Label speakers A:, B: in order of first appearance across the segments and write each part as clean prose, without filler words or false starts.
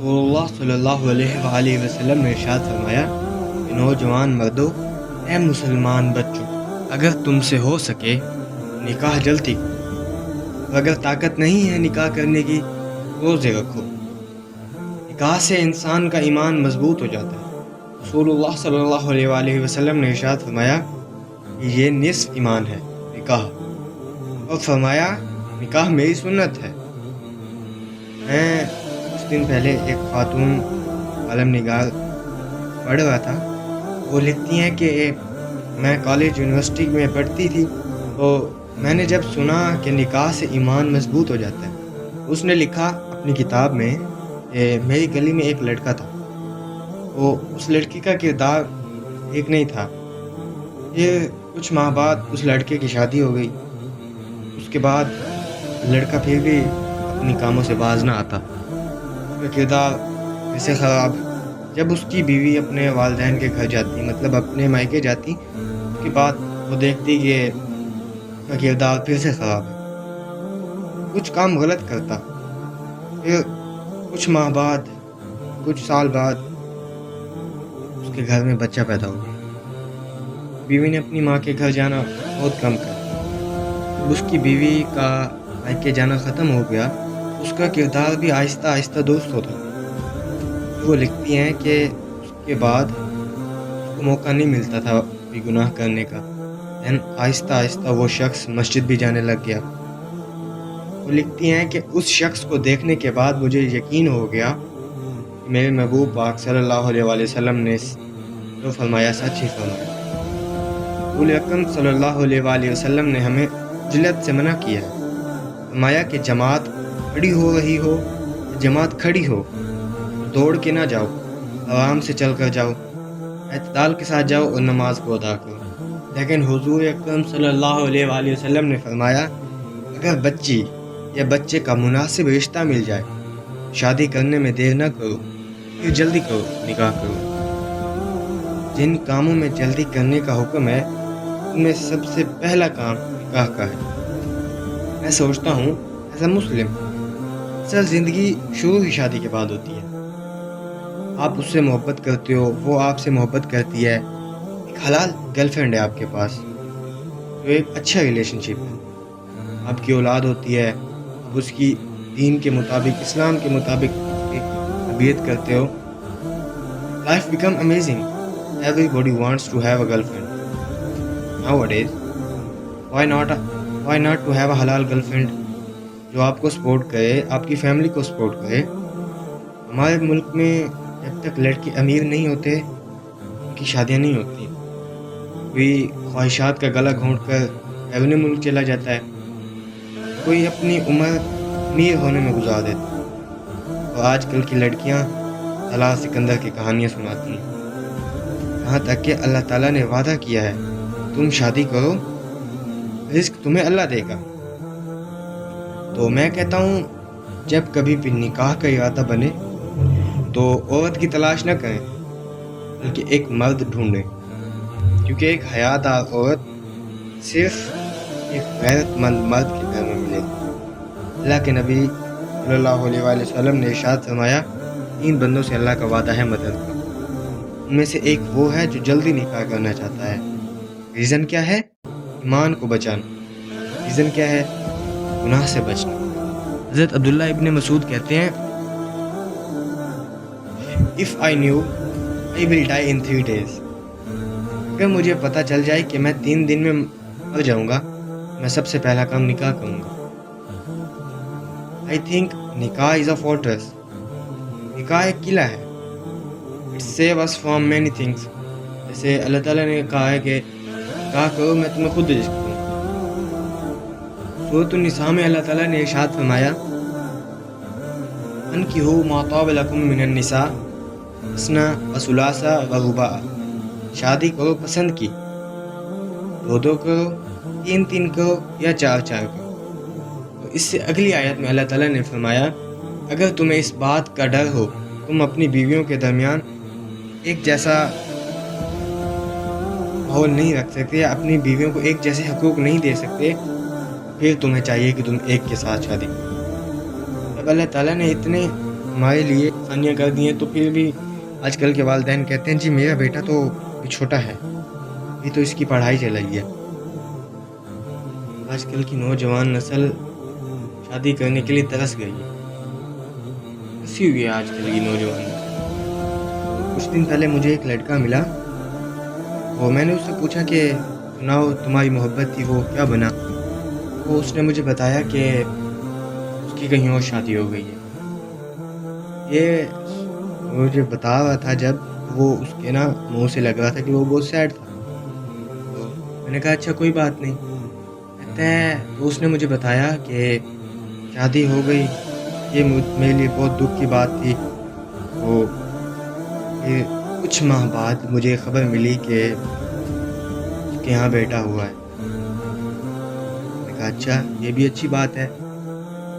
A: रसूलुल्लाह सल्लल्लाहु अलैहि वसल्लम ने इरशाद फरमाया कि नौजवान मर्दों, ए मुसलमान बच्चों, अगर तुमसे हो सके निकाह जल्दी करो, और अगर ताकत नहीं है निकाह करने की रोज़े रखो। निकाह से इंसान का ईमान मजबूत हो जाता है। रसूलुल्लाह सल्लल्लाहु अलैहि वसल्लम ने इरशाद फरमाया कि ये निस्फ ईमान है निकाह, और फरमाया निकाह मेरी सुन्नत है। मैं कुछ दिन पहले एक खातून आलम निगार पढ़ रहा था। वो लिखती हैं कि मैं कॉलेज यूनिवर्सिटी में पढ़ती थी, तो मैंने जब सुना कि निकाह से ईमान मजबूत हो जाता है, उसने लिखा अपनी किताब में कि मेरी गली में एक लड़का था, तो उस लड़की का किरदार ठीक नहीं था। फिर कुछ माह बाद उस लड़के की शादी हो गई। उसके बाद लड़का फिर भी अपनी कामों से बाज ना आता, उसका किरदार ऐसे ख़राब। जब उसकी बीवी अपने वालिदैन के घर जाती, मतलब अपने मायके जाती, उसके बाद वो देखती कि उसका किरदार फिर से ख़राब है, कुछ काम गलत करता। फिर कुछ माह बाद, कुछ साल बाद उसके घर में बच्चा पैदा हो गया। बीवी ने अपनी माँ के घर जाना बहुत कम कर दिया। जब उसकी बीवी का मायके जाना ख़त्म हो गया, उसका किरदार भी आहिस्ता आहिस्ता दुरुस्त होता गया। वो लिखती हैं कि उसके बाद उसको मौका नहीं मिलता था कोई गुनाह करने का। दैन आहिस्ता आहिस्ता वो शख्स मस्जिद भी जाने लग गया। वो लिखती हैं कि उस शख्स को देखने के बाद मुझे यकीन हो गया कि मेरे महबूब पाक सल्लल्लाहु अलैहि वसल्लम ने जो फरमाया सच ही फरमाया। रसूल अकरम सल्लल्लाहु अलैहि वसल्लम ने हमें जिल्लत से मना किया है। फरमाया कि जमात खड़ी हो रही हो, जमात खड़ी हो, दौड़ के ना जाओ, आराम से चल कर जाओ, एतदाल के साथ जाओ और नमाज को अदा करो। लेकिन हुजूर अकरम सल्लल्लाहु अलैहि वसल्लम ने फरमाया, अगर बच्ची या बच्चे का मुनासिब रिश्ता मिल जाए, शादी करने में देर न करो, फिर जल्दी करो, निकाह करो। जिन कामों में जल्दी करने का हुक्म है, उनमें सबसे पहला काम निकाह का है। मैं सोचता हूँ एज अ मुस्लिम, असल ज़िंदगी शुरू ही शादी के बाद होती है। आप उससे मोहब्बत करते हो, वो आपसे मोहब्बत करती है, एक हलाल गर्लफ्रेंड है आपके पास, तो एक अच्छा रिलेशनशिप है। आपकी औलाद होती है, आप उसकी दीन के मुताबिक, इस्लाम के मुताबिक उसकी तरबियत करते हो। Life become amazing. Everybody wants to have a girlfriend nowadays. Why not to have a हलाल गर्लफ्रेंड जो आपको सपोर्ट करे, आपकी फैमिली को सपोर्ट करे। हमारे मुल्क में जब तक लड़के अमीर नहीं होते, उनकी शादियाँ नहीं होती। कोई ख्वाहिशात का गला घोंट कर अपने मुल्क चला जाता है, कोई अपनी उम्र अमीर होने में गुजार देता है। तो आजकल की लड़कियाँ तलाक सिकंदर की कहानियाँ सुनाती हैं। यहाँ तक कि अल्लाह ताला ने वादा किया है, तुम शादी करो, रिस्क तुम्हें अल्लाह देगा। तो मैं कहता हूँ जब कभी भी निकाह का इरादा बने तो औरत की तलाश न करें, बल्कि एक मर्द ढूंढें, क्योंकि एक हयादार औरत सिर्फ एक गैरतमंद मर्द के घर में मिलेगी। अल्लाह के नबी सल्लल्लाहु अलैहि वसल्लम ने इरशाद फरमाया, 3 बंदों से अल्लाह का वादा है मदद का। उनमें से एक वो है जो जल्दी निकाह करना चाहता है। रीज़न क्या है? ईमान को बचाना। रीज़न क्या है? गुनाह से बचना। हज़रत अब्दुल्ला इब्न मसूद कहते हैं, if I knew I will die in 3 days। अगर मुझे पता चल जाए कि मैं 3 दिन में मर जाऊंगा, मैं सबसे पहला काम निकाह करूंगा। आई थिंक निकाह इज़ अ फोर्ट्रेस। निकाह एक किला है। It save us from many things. जैसे अल्लाह ताला ने कहा है कि निकाह करो, मैं तुम्हें खुद रिज़्क दूंगा। सूरत निसा में अल्लाह ताला ने इरशाद फरमाया, अनकिहू मा ताब लकुम मिनन निसा मसना व सुलासा व रुबा। शादी करो पसंद की, 2-2 करो, 3-3 करो या 4-4 करो। तो इससे अगली आयत में अल्लाह ताला ने फरमाया, अगर तुम्हें इस बात का डर हो तुम अपनी बीवियों के दरमियान एक जैसा माहौल नहीं रख सकते या अपनी बीवियों को एक जैसे हकूक नहीं दे सकते, फिर तुम्हें चाहिए कि तुम एक के साथ शादी करो। जब अल्लाह ताला ने इतने ہمارے لیے آسانیاں کر دی ہیں، تو پھر بھی آج کل کے والدین کہتے ہیں جی میرا بیٹا تو ابھی چھوٹا ہے، ابھی تو اس کی پڑھائی چل رہی ہے۔ آج کل کی نوجوان نسل شادی کرنے کے لیے ترس گئی ہے، ترسی ہوئی ہے آج کل کی نوجوان نسل۔ کچھ دن پہلے مجھے ایک لڑکا ملا، اور میں نے اس سے پوچھا کہ سناؤ تمہاری محبت تھی وہ کیا بنا؟ تو اس نے مجھے بتایا کہ اس کی کہیں اور شادی ہو گئی ہے۔ یہ مجھے بتا رہا تھا جب وہ اس کے منہ سے لگ رہا تھا کہ وہ بہت سیڈ تھا۔ تو میں نے کہا اچھا کوئی بات نہیں، کہتا ہے تو اس نے مجھے بتایا کہ شادی ہو گئی، یہ میرے لیے بہت دکھ کی بات تھی۔ تو پھر کچھ ماہ بعد مجھے خبر ملی کہ اس کے یہاں بیٹا ہوا ہے۔ میں نے کہا اچھا یہ بھی اچھی بات ہے۔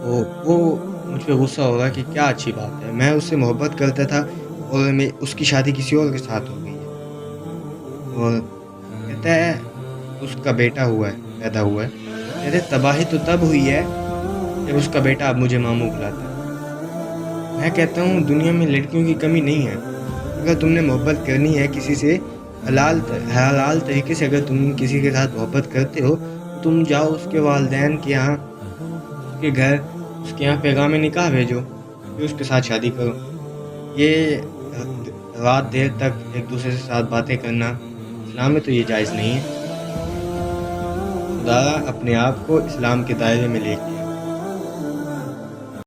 A: تو وہ مجھ پہ غصہ ہو رہا کہ کیا اچھی بات ہے، میں اس سے محبت کرتا تھا اور اس کی شادی کسی اور کے ساتھ ہو گئی ہے۔ اور کہتا ہے اس کا بیٹا ہوا ہے، پیدا ہوا ہے۔ کہتے تباہی تو تب ہوئی ہے جب اس کا بیٹا اب مجھے ماموں بلاتا ہے۔ میں کہتا ہوں دنیا میں لڑکیوں کی کمی نہیں ہے، اگر تم نے محبت کرنی ہے کسی سے حلال طریقے سے، اگر تم کسی کے ساتھ محبت کرتے ہو تو تم جاؤ اس کے والدین کے یہاں، اس کے گھر، اس کے یہاں پیغام نکاح بھیجو، پھر اس کے ساتھ شادی کرو۔ یہ رات دیر تک ایک دوسرے کے ساتھ باتیں کرنا اسلام میں تو یہ جائز نہیں ہے۔ خدا اپنے آپ کو اسلام کے دائرے میں لے کے